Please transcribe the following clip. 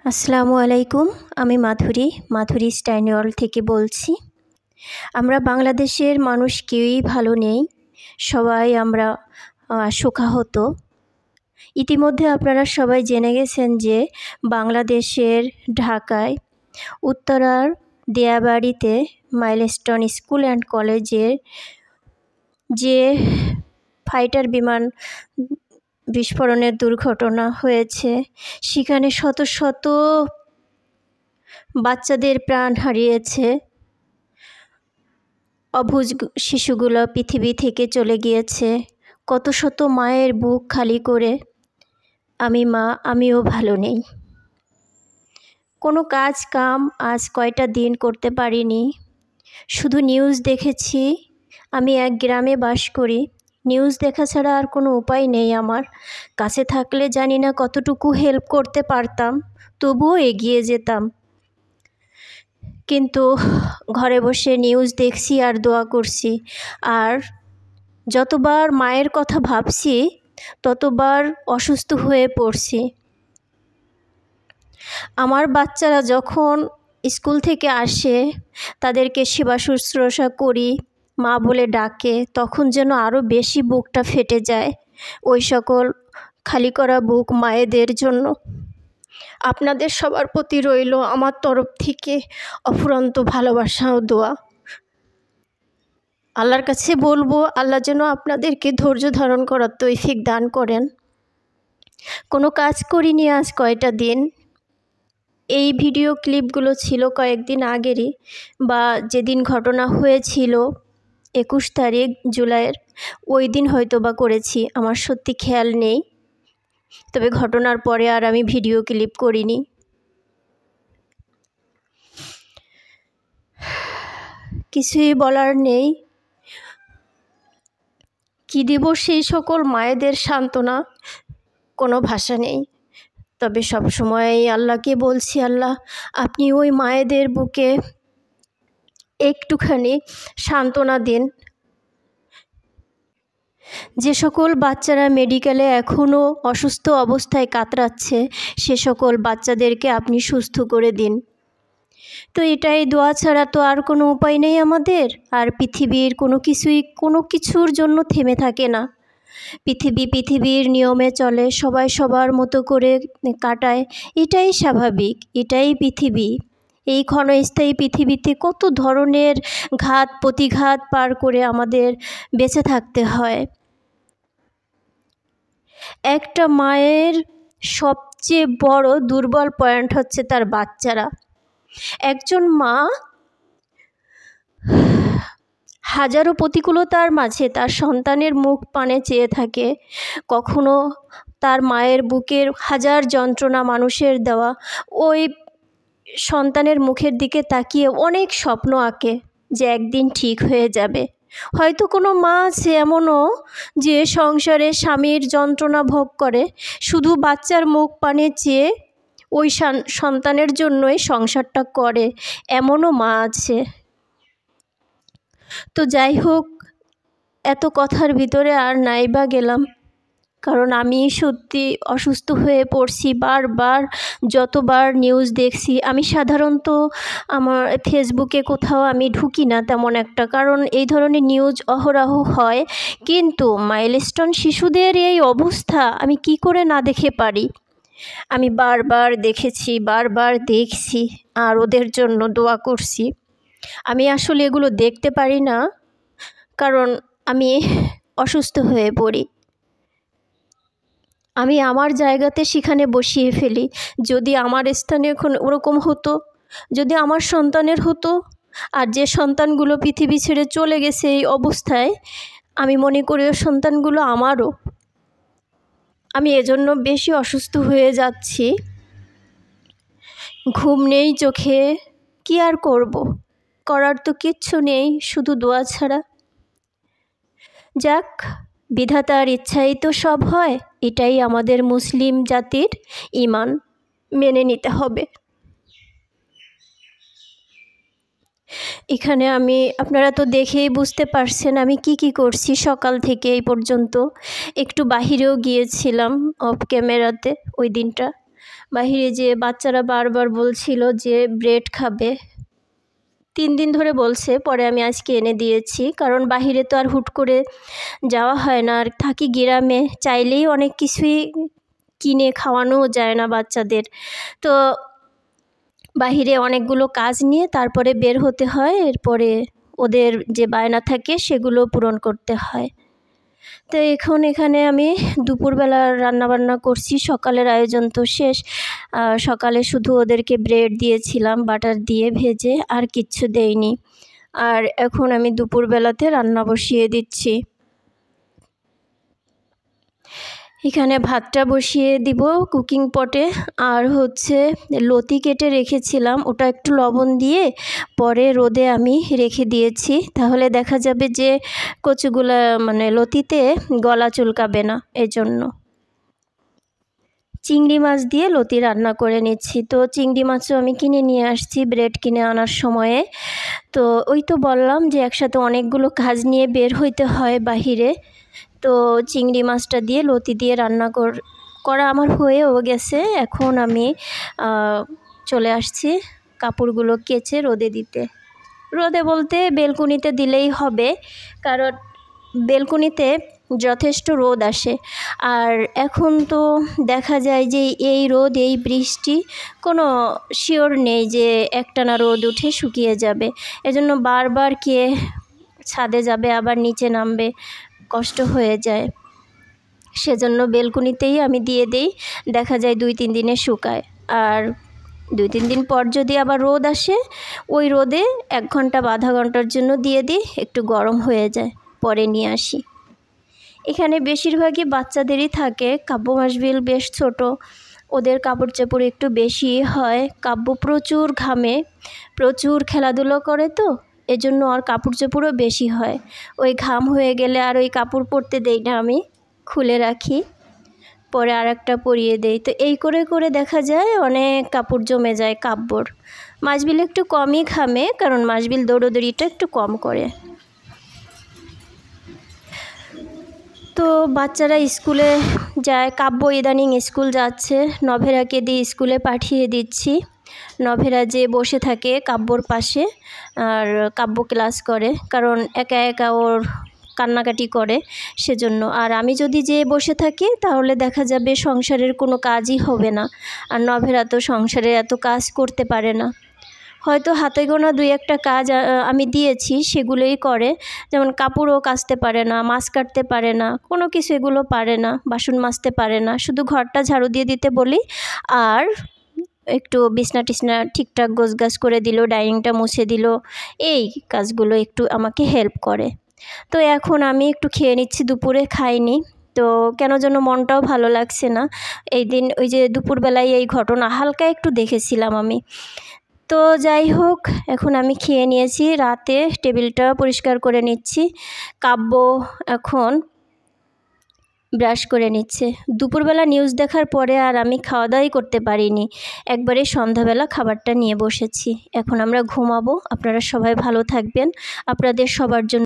আসসালামু আলাইকুম। আমি মাধুরী স্টাইনি ওয়ার্ল্ড থেকে বলছি। আমরা বাংলাদেশের মানুষ কেউই ভালো নেই, সবাই আমরা শোকাহত। ইতিমধ্যে আপনারা সবাই জেনে গেছেন যে বাংলাদেশের ঢাকায় উত্তরার দিয়াবাড়িতে মাইলস্টোন স্কুল অ্যান্ড কলেজের যে ফাইটার বিমান বিস্ফোরণের দুর্ঘটনা হয়েছে, সেখানে শত শত বাচ্চাদের প্রাণ হারিয়েছে। অবুঝ শিশুগুলো পৃথিবী থেকে চলে গিয়েছে। কত শত মায়ের বুক খালি করে আমি মা, আমিও ভালো নেই। কোনো কাজ কাম আজ কয়টা দিন করতে পারিনি, শুধু নিউজ দেখেছি। আমি এক গ্রামে বাস করি, নিউজ দেখা ছাড়া আর কোনো উপায় নেই আমার কাছে। থাকলে জানি না কতটুকু হেল্প করতে পারতাম, তবুও এগিয়ে যেতাম। কিন্তু ঘরে বসে নিউজ দেখছি আর দোয়া করছি। আর যতবার মায়ের কথা ভাবছি ততবার অসুস্থ হয়ে পড়ছি। আমার বাচ্চারা যখন স্কুল থেকে আসে, তাদেরকে সেবা শুশ্রূষা করি, মা বলে ডাকে, তখন যেন আরও বেশি বুকটা ফেটে যায়, ওই সকল খালি করা বুক মায়েদের জন্য। আপনাদের সবার প্রতি রইল আমার তরফ থেকে অফুরন্ত ভালোবাসা ও দোয়া। আল্লাহর কাছে বলবো, আল্লাহ যেন আপনাদেরকে ধৈর্য ধারণ করার তৌফিক দান করেন। কোনো কাজ করিনি আজ কয়টা দিন। এই ভিডিও ক্লিপগুলো ছিল কয়েকদিন আগেরই, বা যেদিন ঘটনা হয়েছিল 21 তারিখ জুলাইয়ের, ওই দিন হয়তো বা করেছি, আমার সত্যি খেয়াল নেই। তবে ঘটনার পরে আর আমি ভিডিও ক্লিপ করিনি। কিছুই বলার নেই, কি দিব সেই সকল মায়েদের সান্ত্বনা, কোনো ভাষা নেই। তবে সবসময় আল্লাহকে বলছি, আল্লাহ আপনি ওই মায়েদের বুকে একটুখানি সান্ত্বনা দিন। যে সকল বাচ্চারা মেডিকেলে এখনও অসুস্থ অবস্থায় কাতরাচ্ছে, সে সকল বাচ্চাদেরকে আপনি সুস্থ করে দিন। তো এটাই দোয়া ছাড়া তো আর কোনো উপায় নেই আমাদের। আর পৃথিবীর কোনো কিছুর জন্য থেমে থাকে না। পৃথিবীর নিয়মে চলে, সবাই সবার মতো করে কাটায়, এটাই স্বাভাবিক, এটাই পৃথিবী। এই ক্ষণস্থায়ী পৃথিবীতে কত ধরনের ঘাত প্রতিঘাত পার করে আমাদের বেঁচে থাকতে হয়। একটা মায়ের সবচেয়ে বড় দুর্বল পয়েন্ট হচ্ছে তার বাচ্চারা। একজন মা হাজারো প্রতিকূলতার মাঝে তার সন্তানের মুখ পানে চেয়ে থাকে। কখনো তার মায়ের বুকের হাজার যন্ত্রণা মানুষের দেওয়া, ওই সন্তানের মুখের দিকে তাকিয়ে অনেক স্বপ্ন আঁকে যে একদিন ঠিক হয়ে যাবে। হয়তো কোনো মা আছে এমনও যে সংসারে স্বামীর যন্ত্রণা ভোগ করে, শুধু বাচ্চার মুখ পানে চেয়ে ওই সন্তানের জন্যই সংসারটা করে, এমনও মা আছে। তো যাই হোক, এত কথার ভিতরে আর নাই বা গেলাম, কারণ আমি সত্যি অসুস্থ হয়ে পড়ছি। বারবার যতবার নিউজ দেখছি, আমি সাধারণত আমার ফেসবুকে কোথাও আমি ঢুকি না তেমন একটা, কারণ এই ধরনের নিউজ অহরহ হয়। কিন্তু মাইলস্টোন শিশুদের এই অবস্থা আমি কি করে না দেখে পারি। আমি বারবার দেখেছি, বারবার দেখছি, আর ওদের জন্য দোয়া করছি। আমি আসলে এগুলো দেখতে পারি না, কারণ আমি অসুস্থ হয়ে পড়ি। আমি আমার জায়গাতে সেখানে বসিয়ে ফেলি, যদি আমার স্থানে এখন ওরকম হতো, যদি আমার সন্তানের হতো। আর যে সন্তানগুলো পৃথিবী ছেড়ে চলে গেছে এই অবস্থায়, আমি মনে করি ওই সন্তানগুলো আমারও। আমি এজন্য বেশি অসুস্থ হয়ে যাচ্ছি। ঘুম নেই চোখে, কি আর করব, করার তো কিচ্ছু নেই, শুধু দোয়া ছাড়া। যাক, বিধাতার ইচ্ছাই তো সব হয়, এটাই আমাদের মুসলিম জাতির ঈমান, মেনে নিতে হবে। এখানে আপনারা তো দেখেই বুঝতে পারছেন আমি কি করছি সকাল থেকে এই পর্যন্ত। একটু বাহিরেও গিয়েছিলাম অফ ক্যামেরাতে ওই দিনটা, বাইরে যে বাচ্চারা বারবার বলছিল যে ব্রেড খাবে, 3 দিন ধরে বলছে। পরে আমি আজকে এনে দিয়েছি, কারণ বাহিরে তো আর হুট করে যাওয়া হয় না, আর থাকি গ্রামে, চাইলেই অনেক কিছুই কিনে খাওয়ানোও যায় না বাচ্চাদের। তো বাহিরে অনেকগুলো কাজ নিয়ে তারপরে বের হতে হয়, এরপরে ওদের যে বায়না থাকে সেগুলো পূরণ করতে হয়। তো এখন এখানে আমি দুপুরবেলা রান্নাবান্না করছি, সকালের আয়োজন তো শেষ। সকালে শুধু ওদেরকে ব্রেড দিয়েছিলাম বাটার দিয়ে ভেজে, আর কিচ্ছু দেইনি। আর এখন আমি দুপুরবেলাতে রান্না বসিয়ে দিচ্ছি। এখানে ভাতটা বসিয়ে দিব কুকিং পটে, আর লতি কেটে রেখেছিলাম, ওটা একটু লবণ দিয়ে পরে রোদে আমি রেখে দিয়েছি, তাহলে দেখা যাবে যে কচুগুলা লতিতে গলা চুলকাবে না, এজন্য। চিংড়ি মাছ দিয়ে লতি রান্না করে নিচ্ছি। তো চিংড়ি মাছও আমি কিনে নিয়ে আসছি ব্রেড কিনে আনার সময়ে। তো ওই তো বললাম যে একসাথে অনেকগুলো কাজ নিয়ে বের হইতে হয় বাহিরে। তো চিংড়ি মাছটা দিয়ে লতি দিয়ে রান্না করা আমার হয়েও গেছে। এখন আমি চলে আসছি কাপড়গুলো কেচে রোদে দিতে। রোদে বলতে বেলকুনিতে দিলেই হবে, কারণ বেলকুনিতে যথেষ্ট রোদ আসে। আর এখন তো দেখা যায় যে এই রোদ এই বৃষ্টি কোনো শিওর নেই যে একটানা রোদ উঠে শুকিয়ে যাবে, এজন্য বারবার কে ছাদে যাবে আবার নিচে নামবে, কষ্ট হয়ে যায়। সেজন্য বেলকুনিতেই আমি দিয়ে দেই, দেখা যায় 2-3 দিনে শুকায়। আর 2-3 দিন পর যদি আবার রোদ আসে, ওই রোদে 1 ঘন্টা বা আধা ঘন্টার জন্য দিয়ে দিই, একটু গরম হয়ে যায়, পরে নিয়ে আসি। এখানে বেশিরভাগই বাচ্চাদেরই থাকে, কাব্য মাসবিল বেশ ছোট, ওদের কাপড় চোপড় একটু বেশি হয়। কাব্য প্রচুর ঘামে, প্রচুর খেলাধুলো করে, তো এজন্য আর কাপড় চোপড়ও বেশি হয়। ওই ঘাম হয়ে গেলে আর ওই কাপড় পরতে দেই না, আমি খুলে রাখি, পরে আর একটা পরিয়ে দেই। তো এই করে করে দেখা যায় অনেক কাপড় জমে যায় কাব্যর। মাসবিল একটু কমই ঘামে, কারণ মাসবিল দৌড়োদৌড়িটা একটু কম করে। তো বাচ্চারা স্কুলে যায়, কাব্য ইদানিং স্কুল যাচ্ছে, নভেরাকে দিয়ে স্কুলে পাঠিয়ে দিচ্ছি। নভেরা যে বসে থাকে কাব্যর পাশে, আর কাব্য ক্লাস করে, কারণ একা একা ওর কান্নাকাটি করে, সেজন্য। আর আমি যদি যেয়ে বসে থাকি তাহলে দেখা যাবে সংসারের কোনো কাজই হবে না, আর নভেরা তো সংসারে এত কাজ করতে পারে না। হয়তো হাতে গোনা 2-1টা কাজ আমি দিয়েছি, সেগুলোই করে, যেমন কাপড়ও কাচতে পারে না, মাছ কাটতে পারে না, কোনো কিছু এগুলো পারে না, বাসন মাজতে পারে না, শুধু ঘরটা ঝাড়ু দিয়ে দিতে বলি, আর একটু বিছনা টিছনা ঠিকঠাক গোছগাছ করে দিল, ডাইনিংটা মুছে দিল, এই কাজগুলো একটু আমাকে হেল্প করে। তো এখন আমি একটু খেয়ে নিচ্ছি, দুপুরে খাইনি, তো কেন যেন মনটাও ভালো লাগছে না। এই দিন ওই যে দুপুরবেলায় এই ঘটনা হালকা একটু দেখেছিলাম আমি। তো যাই হোক, এখন আমি খেয়ে নিয়েছি, রাতে টেবিলটা পরিষ্কার করে নিচ্ছি। কাব্য এখন ব্রাশ করে নিচ্ছে। দুপুরবেলা নিউজ দেখার পরে আর আমি খাওয়া দাওয়াই করতে পারিনি, একবারে সন্ধ্যাবেলা খাবারটা নিয়ে বসেছি। এখন আমরা ঘুমাবো। আপনারা সবাই ভালো থাকবেন, আপনাদের সবার জন্য